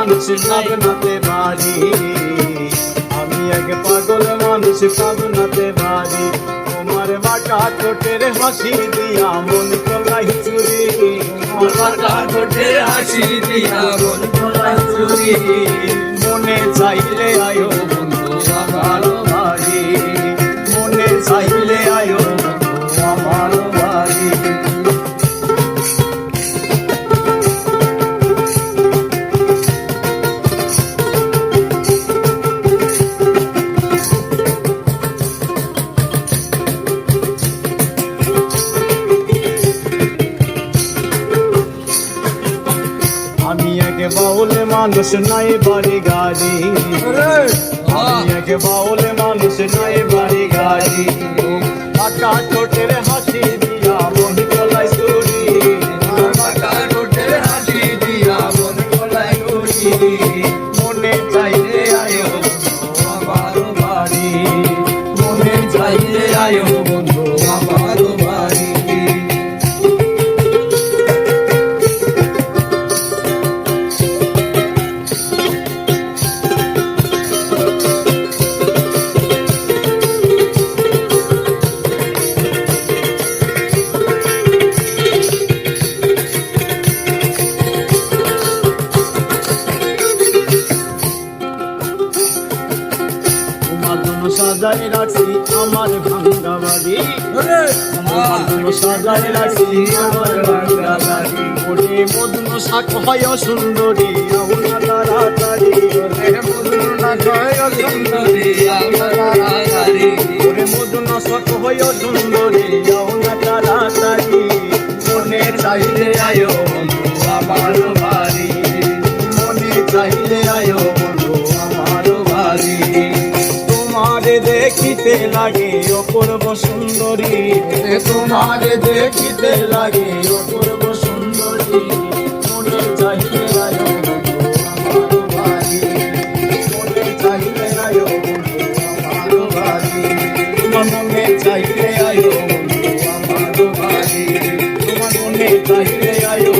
মানুষ পাবনাতে বাড়ি, আমি এক পাগল মানুষ পাবনাতে বাড়ি। তোমার বাঁকা ঠোঁটের হাসি দিয়া মন কলাই চুরি, তোমার বাঁকা ঠোঁটের হাসি দিয়া মন কলাই চুরি। মনে চাইলে আয়ো বন্ধু আমার বাড়ি, মনে চাইলে আয়ো বন্ধু আমার বাড়ি। আমি এক বাউল মানুষ নাই বাড়ি গাড়ি, আমি এক বাউল মানুষ নাই বাড়ি গাড়ি। বাঁকা ঠোঁটের হাসি দিয়া মন কলাই চুরি, বাঁকা ঠোঁটের হাসি দিয়া মন কলাই চুরি। মনে চাইলে আয়ো আমার বাড়ি, মনে চাইলে আয়ো বন্ধু আমার বাড়ি। সাজাই রাখছি আমার ভাঙ্গা বাড়ি, সাজাই রাখছি আমার ভাঙ্গা বাড়ি। ওরে মদন শাক হয় সুন্দরী আউনা তাড়াতাড়ি, ওরে মদন শাক হয় সুন্দরী আউনা তাড়াতাড়ি, ওরে মদন শাক হয় সুন্দরী আউনা তাড়াতাড়ি। মনে চাইলে আয়ো বন্ধু আমার বাড়ি, মনে চাইলে আয়ো বন্ধু আমার বাড়ি। তোমারে দেখিতে লাগে অপূর্ব সুন্দরী, তোমারে দেখিতে লাগে অপূর্ব সুন্দরী। মনে চাইলে আয়ো বন্ধু আমার বাড়ি, মনে চাইলে আয়ো বন্ধু আমার বাড়ি। তোমার মনে চাইলে আয়ো বন্ধু আমার বাড়ি, তোমার মনে চাইলে আয়ো।